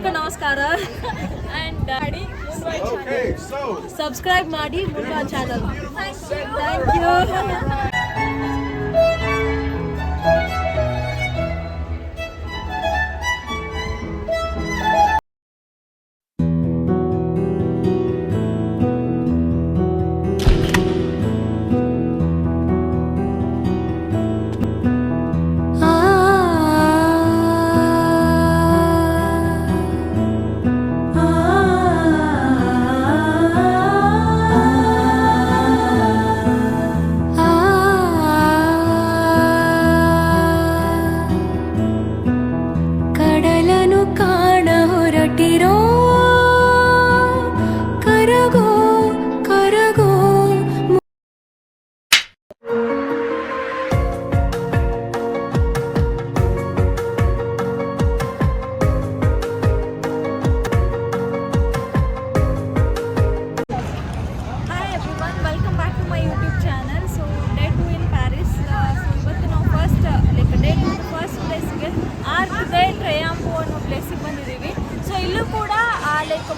ನಮಸ್ಕಾರ and subscribe ಮಾಡಿ Mumba channel. Thank you.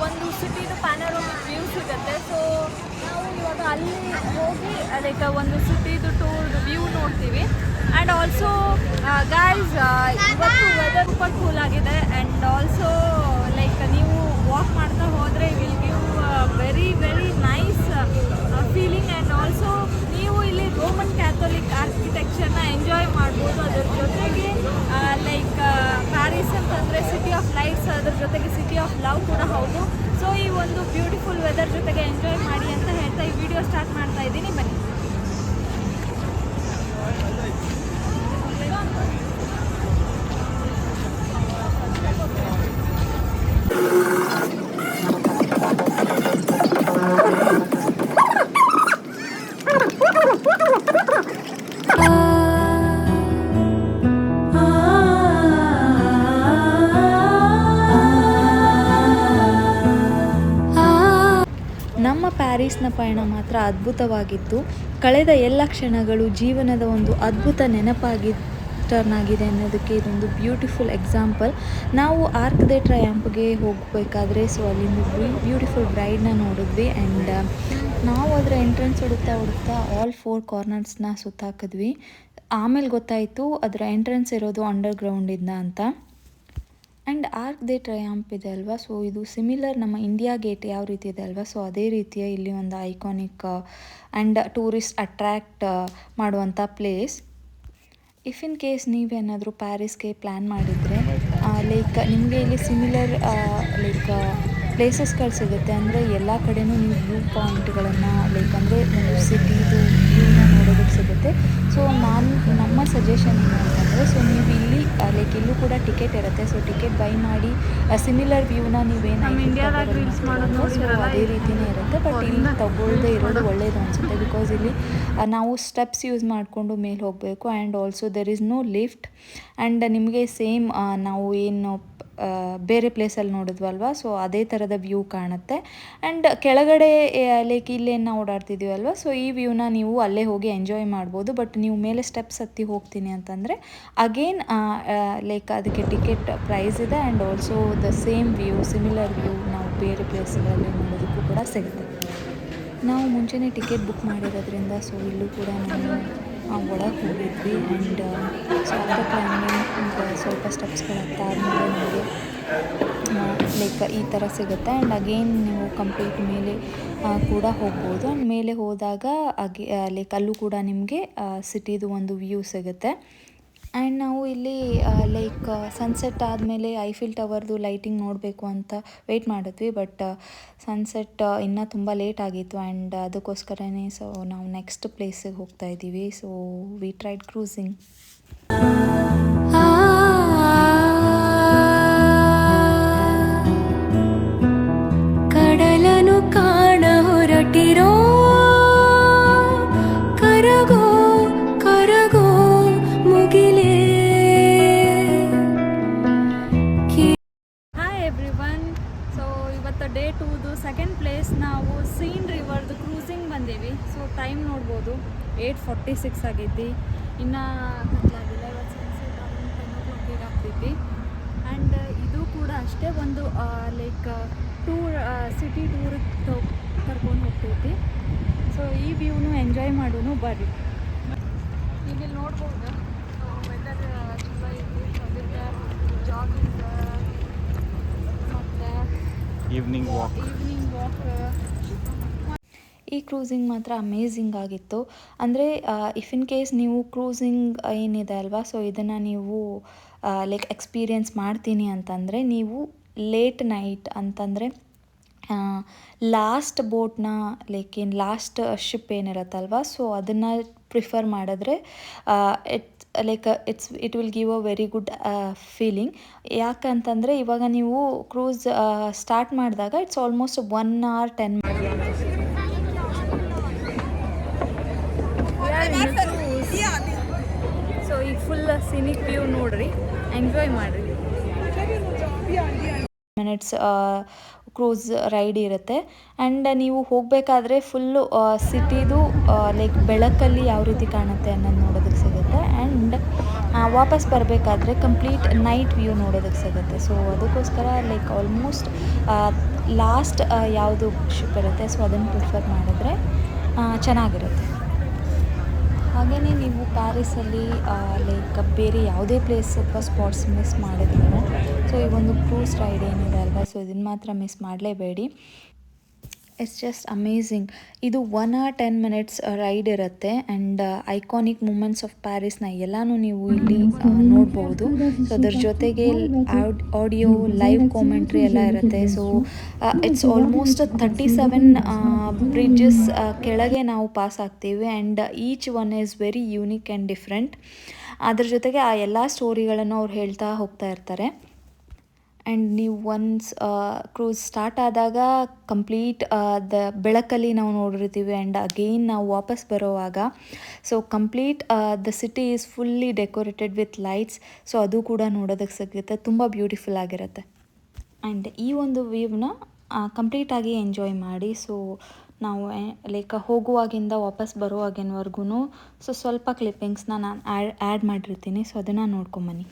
ಒಂದು ಸಿಟಿದು ಪ್ಯಾನೋರಮಿಕ್ ವ್ಯೂ ಸಿಗುತ್ತೆ. ಸೊ ನಾವು ಇವಾಗ ಅಲ್ಲಿ ಹೋಗಿ ಲೈಕ್ ಒಂದು ಸಿಟಿದು ಟೂರ್ ವ್ಯೂ ನೋಡ್ತೀವಿ. ಆ್ಯಂಡ್ ಆಲ್ಸೋ ಗೈಸ್ ಇವತ್ತು ವೆದರ್ ತುಂಬ ಕೂಲ್ ಆಗಿದೆ. ಆ್ಯಂಡ್ ಆಲ್ಸೋ ಲೈಕ್ ನೀವು ವಾಕ್ ಮಾಡ್ತಾ ಹೋದರೆ will give very very nice feeling. And also ನೀವು ಇಲ್ಲಿ ರೋಮನ್ ಕ್ಯಾಥೋಲಿಕ್ ಆರ್ಕಿಟೆಕ್ಚರ್ನ ಎಂಜಾಯ್ ಮಾಡ್ಬೋದು. ಅದರ ಜೊತೆಗೆ ಲೈಕ್ ಪ್ಯಾರಿಸ್ ಅಂತಂದರೆ ಸಿಟಿ ಆಫ್ ಲೈಟ್ಸ್, ಅದ್ರ ಜೊತೆಗೆ ಸಿಟಿ ಆಫ್ ಲವ್ ಕೂಡ ಹೌದು. ಸೊ ಈ ಒಂದು ಬ್ಯೂಟಿಫುಲ್ ವೆದರ್ ಜೊತೆಗೆ ಎಂಜಾಯ್ ಮಾಡಿ ಅಂತ ಹೇಳ್ತಾ ಈ ವಿಡಿಯೋ ಸ್ಟಾರ್ಟ್ ಮಾಡ್ತಾ ಇದ್ದೀನಿ. ಬನ್ನಿ. ನಮ್ಮ ಪ್ಯಾರಿಸ್ನ ಪಯಣ ಮಾತ್ರ ಅದ್ಭುತವಾಗಿತ್ತು. ಕಳೆದ ಎಲ್ಲ ಕ್ಷಣಗಳು ಜೀವನದ ಒಂದು ಅದ್ಭುತ ನೆನಪಾಗಿ ಟರ್ನ್ ಆಗಿದೆ ಅನ್ನೋದಕ್ಕೆ ಇದೊಂದು ಬ್ಯೂಟಿಫುಲ್ ಎಕ್ಸಾಂಪಲ್. ನಾವು ಆರ್ಕ್ ದೆ ಟ್ರಯಾಂಪ್ಗೆ ಹೋಗಬೇಕಾದ್ರೆ ಸೊ ಅಲ್ಲಿಂದ ಬ್ಯೂಟಿಫುಲ್ ಬ್ರೈಡ್ನ ನೋಡಿದ್ವಿ. ಆ್ಯಂಡ್ ನಾವು ಅದರ ಎಂಟ್ರೆನ್ಸ್ ಹುಡುಕ್ತಾ ಆಲ್ 4 ಕಾರ್ನರ್ಸ್ನ ಸುತ್ತಾಕಿದ್ವಿ. ಆಮೇಲೆ ಗೊತ್ತಾಯಿತು ಅದರ ಎಂಟ್ರೆನ್ಸ್ ಇರೋದು ಅಂಡರ್ಗ್ರೌಂಡಿಂದ ಅಂತ. ಆ್ಯಂಡ್ ಆರ್ಕ್ ದೆ ಟ್ರಯಾಂಪ್ ಇದೆ ಅಲ್ವಾ, ಸೊ ಇದು ಸಿಮಿಲರ್ ನಮ್ಮ ಇಂಡಿಯಾ ಗೇಟ್ ಯಾವ ರೀತಿ ಇದೆ ಅಲ್ವಾ, ಸೊ ಅದೇ ರೀತಿಯ ಇಲ್ಲಿ ಒಂದು ಐಕಾನಿಕ್ ಆ್ಯಂಡ್ ಟೂರಿಸ್ಟ್ ಅಟ್ರ್ಯಾಕ್ಟ್ ಮಾಡುವಂಥ ಪ್ಲೇಸ್. ಇಫ್ ಇನ್ ಕೇಸ್ ನೀವೇನಾದರೂ ಪ್ಯಾರಿಸ್ಗೆ ಪ್ಲ್ಯಾನ್ ಮಾಡಿದರೆ ಲೈಕ್ ನಿಮಗೆ ಇಲ್ಲಿ ಸಿಮಿಲರ್ ಲೈಕ್ ಪ್ಲೇಸಸ್ಗಳು ಸಿಗುತ್ತೆ. ಅಂದರೆ ಎಲ್ಲ ಕಡೆಯೂ ನೀವು ವ್ಯೂ ಪಾಯಿಂಟ್ಗಳನ್ನು ಲೈಕ್ ಅಂದರೆ ಒಂದು ಸಿಟಿದು ವ್ಯೂನ ನೋಡೋದಕ್ಕೆ ಸಿಗುತ್ತೆ. ಸೊ ನಮ್ಮ ಸಜೆಷನ್ ಏನು ಅಂತಂದರೆ, ಸೊ ನೀವು ಇಲ್ಲಿ ಲೈಕ್ ಇಲ್ಲೂ ಕೂಡ ಟಿಕೆಟ್ ಇರುತ್ತೆ. ಸೊ ಟಿಕೆಟ್ ಬೈ ಮಾಡಿ ಸಿಮಿಲರ್ ವ್ಯೂನ ನೀವೇನು ಅದೇ ರೀತಿಯೇ ಇರುತ್ತೆ. ಬಟ್ ಇಲ್ಲಿ ತಗೊಳ್ಳದೆ ಇರೋದು ಒಳ್ಳೆಯದು ಅನಿಸುತ್ತೆ. ಬಿಕಾಸ್ ಇಲ್ಲಿ ನಾವು ಸ್ಟೆಪ್ಸ್ ಯೂಸ್ ಮಾಡಿಕೊಂಡು ಮೇಲೆ ಹೋಗಬೇಕು. And also there is no lift. And ನಿಮಗೆ ಸೇಮ್ ನಾವು ಏನು ಬೇರೆ ಪ್ಲೇಸಲ್ಲಿ ನೋಡಿದ್ವಲ್ವ, ಸೊ ಅದೇ ಥರದ ವ್ಯೂ ಕಾಣುತ್ತೆ. ಆ್ಯಂಡ್ ಕೆಳಗಡೆ ಲೈಕ್ ಇಲ್ಲೇನು ನಾವು ಓಡಾಡ್ತಿದ್ದೀವಲ್ವ, ಸೊ ಈ ವ್ಯೂನ ನೀವು ಅಲ್ಲೇ ಹೋಗಿ ಎಂಜಾಯ್ ಮಾಡ್ಬೋದು. ಬಟ್ ನೀವು ಮೇಲೆ ಸ್ಟೆಪ್ಸ್ ಹತ್ತಿ ಹೋಗ್ತೀನಿ ಅಂತಂದರೆ ಅಗೇನ್ ಲೈಕ್ ಅದಕ್ಕೆ ಟಿಕೆಟ್ ಪ್ರೈಸ್ ಇದೆ. And also the same view similar view ನಾವು ಬೇರೆ ಪ್ಲೇಸ್ಗಳಲ್ಲಿ ನೋಡೋದಕ್ಕೂ ಕೂಡ ಸಿಗುತ್ತೆ. ನಾವು ಮುಂಚೆನೇ ಟಿಕೆಟ್ ಬುಕ್ ಮಾಡಿರೋದ್ರಿಂದ ಸೊ ಇಲ್ಲೂ ಕೂಡ ನಾವು ಒಳಗೆ ಹೋಗಿದ್ವಿ. ಆ್ಯಂಡ್ ಸೊ ಆಫ್ಟರ್ ಕ್ಲೈಂಬಿಂಗ್ ಸ್ವಲ್ಪ ಸ್ಟೆಪ್ಸ್ಗಳಾದ್ಮೇಲೆ ನಮಗೆ ಲೈಕ್ ಈ ಥರ ಸಿಗುತ್ತೆ. ಆ್ಯಂಡ್ ಅಗೇನ್ ನೀವು ಕಂಪ್ಲೀಟ್ ಮೇಲೆ ಕೂಡ ಹೋಗ್ಬೋದು. ಆ್ಯಂಡ್ ಮೇಲೆ ಹೋದಾಗ ಲೈಕ್ ಅಲ್ಲೂ ಕೂಡ ನಿಮಗೆ ಸಿಟಿದು ಒಂದು ವ್ಯೂ ಸಿಗುತ್ತೆ. ಆ್ಯಂಡ್ ನಾವು ಇಲ್ಲಿ ಲೈಕ್ ಸನ್ಸೆಟ್ ಆದಮೇಲೆ ಐಫಿಲ್ ಟವರ್ದು ಲೈಟಿಂಗ್ ನೋಡಬೇಕು ಅಂತ ವೆಯ್ಟ್ ಮಾಡಿದ್ವಿ. ಬಟ್ ಸನ್ಸೆಟ್ ಇನ್ನೂ ತುಂಬ ಲೇಟ್ ಆಗಿತ್ತು. ಆ್ಯಂಡ್ ಅದಕ್ಕೋಸ್ಕರನೇ ಸೊ ನಾವು ನೆಕ್ಸ್ಟ್ ಪ್ಲೇಸಿಗೆ ಹೋಗ್ತಾ ಇದ್ದೀವಿ. So we tried cruising. ಕಡಲನು ಕಾಣ ಹೊರಟಿರೋ ಕರಗೋ ಕರಗೋ ಮುಗಿಲೇ. Hi everyone. ಸೊ ಇವತ್ತು ಡೇ 2ದು ಸೆಕೆಂಡ್ ಪ್ಲೇಸ್ ನಾವು ಸೀನ್ ರಿವರ್ದು ಕ್ರೂಸಿಂಗ್ ಬಂದೀವಿ. ಸೊ ಟೈಮ್ ನೋಡ್ಬೋದು 8:46 ಆಗೈತಿ. ಇನ್ನು ಕತ್ಲಾಗಿಲ್ಲ. ಇವತ್ತು ಸನ್ಸೆಟ್ 10 o'clock ಆಗ್ತೈತಿ. ಆ್ಯಂಡ್ ಇದು ಕೂಡ ಕೂಡ ಅಷ್ಟೇ ಒಂದು ಲೈಕ್ ಟೂರ್ ಸಿಟಿ ಟೂರ್ ಕರ್ಕೊಂಡು ಹೋಗ್ತೈತಿ. ಸೊ ಈ ವ್ಯೂನು ಎಂಜಾಯ್ ಮಾಡೋನು ಬರ್ರಿ. ಇಲ್ಲಿ ನೋಡ್ಬೋದು ವೆದರ್ ಚಲೋ ಐತಿ. ಅದಕ್ಕೆ ಜಾಗಿಂಗ್ ಮತ್ತು ಈವ್ನಿಂಗ್ ವಾಕ್. ಈ ಕ್ರೂಸಿಂಗ್ ಮಾತ್ರ ಅಮೇಝಿಂಗ್ ಆಗಿತ್ತು. ಅಂದರೆ ಇಫ್ ಇನ್ ಕೇಸ್ ನೀವು ಕ್ರೂಸಿಂಗ್ ಏನಿದೆ ಅಲ್ವಾ, ಸೊ ಇದನ್ನು ನೀವು ಲೈಕ್ ಎಕ್ಸ್ಪೀರಿಯೆನ್ಸ್ ಮಾಡ್ತೀನಿ ಅಂತಂದರೆ ನೀವು ಲೇಟ್ ನೈಟ್ ಅಂತಂದರೆ ಲಾಸ್ಟ್ ಬೋಟ್ನ ಲೈಕ್ ಏನು ಲಾಸ್ಟ್ ಶಿಪ್ ಏನಿರುತ್ತಲ್ವ, ಸೊ ಅದನ್ನು ಪ್ರಿಫರ್ ಮಾಡಿದ್ರೆ it will give a very good feeling. ಯಾಕಂತಂದರೆ ಇವಾಗ ನೀವು ಕ್ರೂಸ್ ಸ್ಟಾರ್ಟ್ ಮಾಡಿದಾಗ it's almost 1 hour 10 minutes. So ಈಗ ಫುಲ್ ಸಿನಿಕ್ ವ್ಯೂ ನೋಡ್ರಿ, ಎಂಜಾಯ್ ಮಾಡಿರಿ. ಮಿನಿಟ್ಸ್ ಕ್ರೂಸ್ ರೈಡ್ ಇರುತ್ತೆ. ಆ್ಯಂಡ್ ನೀವು ಹೋಗಬೇಕಾದ್ರೆ ಫುಲ್ಲು ಸಿಟಿದು ಲೈಕ್ ಬೆಳಕಲ್ಲಿ ಯಾವ ರೀತಿ ಕಾಣುತ್ತೆ ಅನ್ನೋದು ನೋಡೋದಕ್ಕೆ ಸಿಗುತ್ತೆ. ಆ್ಯಂಡ್ ವಾಪಸ್ ಬರಬೇಕಾದ್ರೆ ಕಂಪ್ಲೀಟ್ ನೈಟ್ ವ್ಯೂ ನೋಡೋದಕ್ಕೆ ಸಿಗುತ್ತೆ. ಸೊ ಅದಕ್ಕೋಸ್ಕರ ಲೈಕ್ ಆಲ್ಮೋಸ್ಟ್ ಲಾಸ್ಟ್ ಯಾವುದು ಶಿಪ್ ಇರುತ್ತೆ, ಸೊ ಅದನ್ನು ಪ್ರಿಫರ್ ಮಾಡಿದ್ರೆ ಚೆನ್ನಾಗಿರುತ್ತೆ. ಹಾಗೆಯೇ ನೀವು ಪ್ಯಾರಿಸಲ್ಲಿ ಲೈಕ್ ಬೇರೆ ಯಾವುದೇ ಪ್ಲೇಸ್ ಅಥವಾ ಸ್ಪಾಟ್ಸ್ ಮಿಸ್ ಮಾಡಿದ್ರು, ಸೊ ಈ ಒಂದು ಕ್ರೂಸ್ ರೈಡ್ ಏನಿದೆ ಅಲ್ವಾ, ಸೊ ಇದನ್ನು ಮಾತ್ರ ಮಿಸ್ ಮಾಡಲೇಬೇಡಿ. It's just amazing. ಇದು 1 hour 10 minutes ರೈಡ್ ಇರುತ್ತೆ. ಆ್ಯಂಡ್ ಐಕಾನಿಕ್ ಮೂಮೆಂಟ್ಸ್ ಆಫ್ ಪ್ಯಾರಿಸ್ನ ಎಲ್ಲನೂ ನೀವು ಇಲ್ಲಿ ನೋಡ್ಬೋದು. ಸೊ ಅದ್ರ ಜೊತೆಗೆ ಆಡಿಯೋ ಲೈವ್ ಕಾಮೆಂಟ್ರಿ ಎಲ್ಲ ಇರುತ್ತೆ. ಸೊ ಇಟ್ಸ್ ಆಲ್ಮೋಸ್ಟ್ 37 ಬ್ರಿಡ್ಜಸ್ ಕೆಳಗೆ ನಾವು ಪಾಸ್ ಆಗ್ತೀವಿ. And each one is very unique and different. ಅದ್ರ ಜೊತೆಗೆ ಆ ಎಲ್ಲ ಸ್ಟೋರಿಗಳನ್ನು ಅವ್ರು ಹೇಳ್ತಾ ಹೋಗ್ತಾ ಇರ್ತಾರೆ. ಆ್ಯಂಡ್ ನೀವು ಒನ್ಸ್ ಕ್ರೂಸ್ ಸ್ಟಾರ್ಟ್ ಆದಾಗ ಕಂಪ್ಲೀಟ್ ಬೆಳಕಲ್ಲಿ ನಾವು ನೋಡಿರ್ತೀವಿ. ಆ್ಯಂಡ್ ಅಗೇನ್ ನಾವು ವಾಪಸ್ ಬರೋವಾಗ so complete the city is fully decorated with lights. So ಅದು ಕೂಡ ನೋಡೋದಕ್ಕೆ ಸಿಗುತ್ತೆ, ತುಂಬ ಬ್ಯೂಟಿಫುಲ್ ಆಗಿರುತ್ತೆ. ಆ್ಯಂಡ್ ಈ ಒಂದು ವ್ಯೂವ್ನ ಕಂಪ್ಲೀಟಾಗಿ ಎಂಜಾಯ್ ಮಾಡಿ. ಸೊ ನಾವು ಲೈಕ್ ಹೋಗುವಾಗಿಂದ ವಾಪಸ್ ಬರುವಾಗಿನವರೆಗೂ ಸೊ ಸ್ವಲ್ಪ ಕ್ಲಿಪ್ಪಿಂಗ್ಸ್ನ ನಾನು ಆ್ಯಡ್ ಮಾಡಿರ್ತೀನಿ. ಸೊ ಅದನ್ನು ನೋಡ್ಕೊಂಬನ್ನಿ.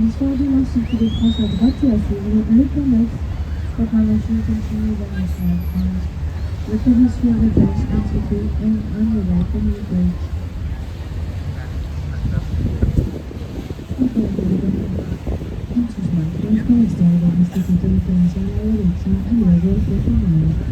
L'histoire du l'Institut de France à droite et à suivre le commerce. Préparation continue dans la France. Le commission de Paris Institute and American Bridge. Entusiasmo do Instituto Internacional de Elección y luego de Fomento.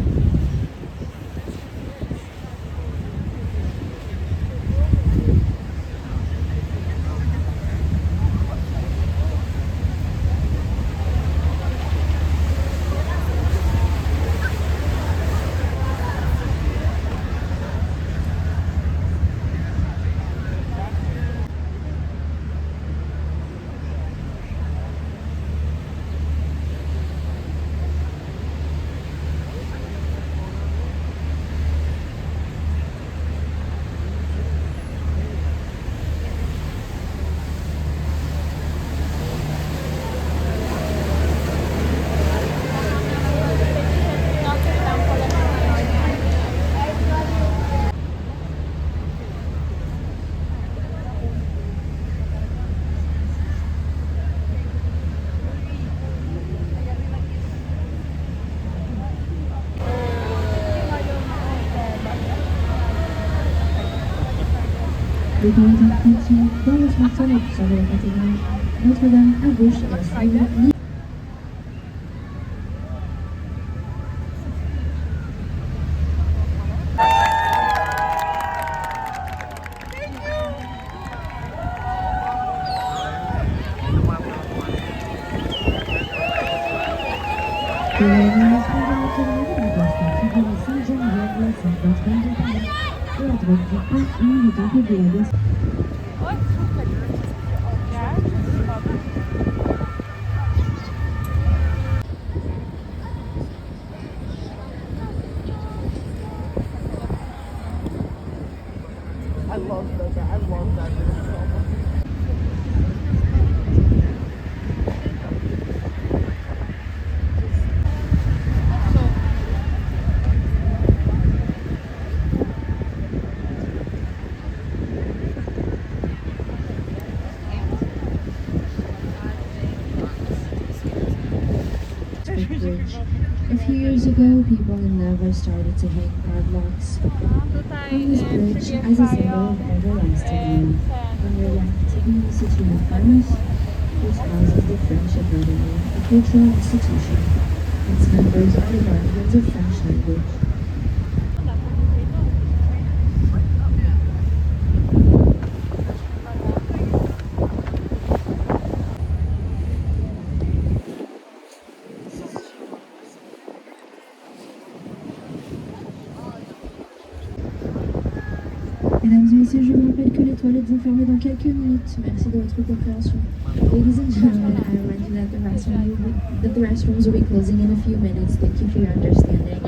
Des printemps entiers dans le smartphone sur la cathédrale Notre-Dame à gauche et à suivre. De l'animation de Notre-Dame, la place de figure Saint-Geneviève, 50 de Paris. Et à droite du pont, le temple de la Glace. Bridge. A few years ago, people in Nava started to hang padlocks on this bridge as a symbol of everlasting love. On your left, the Institute of Paris, which houses the French Academy, a cultural institution. Its members are the guardians of French language. Mesdames et messieurs, je vous rappelle que les toilettes vont fermer dans quelques minutes. Merci de votre compréhension. Ladies and gentlemen, I remind you that the restrooms will be closing in a few minutes. Thank you for your understanding.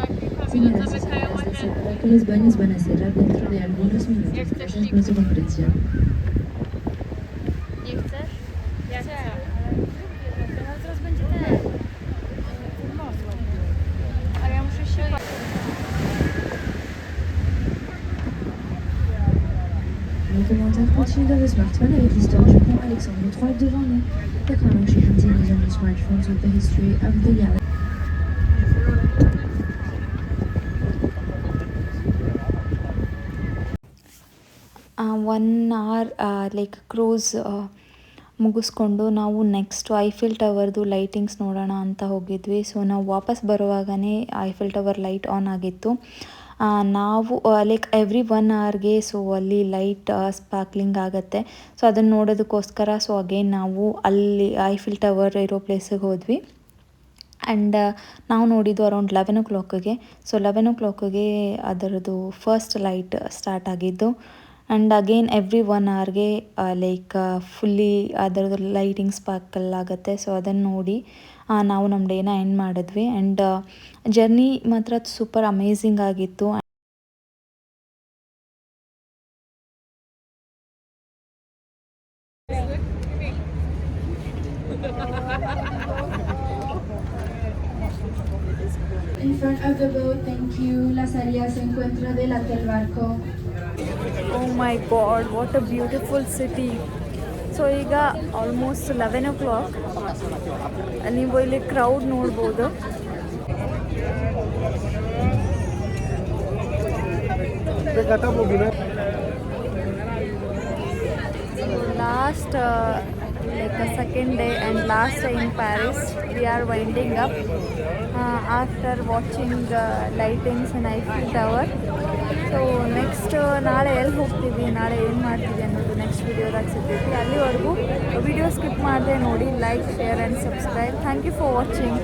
Señoras y señores, les recuerdo que los baños van a cerrar dentro de algunos minutos. Gracias por su comprensión. Le commentaire continue dans le smartphone avec l'histoire du pont Alexandre III devant nous. The commentary continues on your smartphones with the history of the galaxy. One hour like cruise ಮುಗಿಸ್ಕೊಂಡು ನಾವು next Eiffel ಟವರ್ದು lightings ನೋಡೋಣ ಅಂತ ಹೋಗಿದ್ವಿ. So ನಾವು ವಾಪಸ್ ಬರುವಾಗಲೇ Eiffel tower light on ಆಗಿತ್ತು. ನಾವು like every 1 ಅವರ್ಗೆ ಸೊ ಅಲ್ಲಿ ಲೈಟ್ ಸ್ಪಾರ್ಕ್ಲಿಂಗ್ ಆಗುತ್ತೆ. ಸೊ ಅದನ್ನು ನೋಡೋದಕ್ಕೋಸ್ಕರ ಸೊ ಅಗೇನ್ ನಾವು ಅಲ್ಲಿ ಐಫಿಲ್ ಟವರ್ ಇರೋ ಪ್ಲೇಸಿಗೆ ಹೋದ್ವಿ. ಆ್ಯಂಡ್ ನಾವು ನೋಡಿದ್ದು ಅರೌಂಡ್ 11 o'clockಗೆ. ಸೊ 11 o'clockಗೆ ಅದರದ್ದು ಫಸ್ಟ್ ಲೈಟ್ ಸ್ಟಾರ್ಟ್ ಆಗಿದ್ದು. ಆ್ಯಂಡ್ ಅಗೇನ್ ಎವ್ರಿ 1 ಅವರ್ಗೆ ಲೈಕ್ ಫುಲ್ಲಿ ಅದರದ್ದು ಲೈಟಿಂಗ್ ಸ್ಪಾರ್ಕಲ್ ಆಗುತ್ತೆ. ಸೊ ಅದನ್ನು ನೋಡಿ ನಾವು ನಮ್ಮ ಡೇನ ಎಂಡ್ ಮಾಡಿದ್ವಿ. ಆ್ಯಂಡ್ ಜರ್ನಿ ಮಾತ್ರ ಸೂಪರ್ ಅಮೇಝಿಂಗ್ ಆಗಿತ್ತು. In front of the boat, thank you. La salida se encuentra delante del barco. Oh my god, what a beautiful city. So ಈಗ ಆಲ್ಮೋಸ್ಟ್ 11 o'clock. ನೀವು ಇಲ್ಲಿ ಕ್ರೌಡ್ ನೋಡ್ಬೋದು. Last like a second day and last day in Paris. We are winding up after watching the lightings in Eiffel Tower. So next ನಾಳೆ ಎಲ್ಲಿ ಹೋಗ್ತೀವಿ, ನಾಳೆ ಏನು ಮಾಡ್ತೀವಿ ಅನ್ನೋದು ನೆಕ್ಸ್ಟ್ ವಿಡಿಯೋದಾಗ ಸಿಗ್ತೈತಿ. ಅಲ್ಲಿವರೆಗೂ ವಿಡಿಯೋ ಸ್ಕಿಪ್ ಮಾಡದೆ ನೋಡಿ. Like, share and subscribe. Thank you for watching.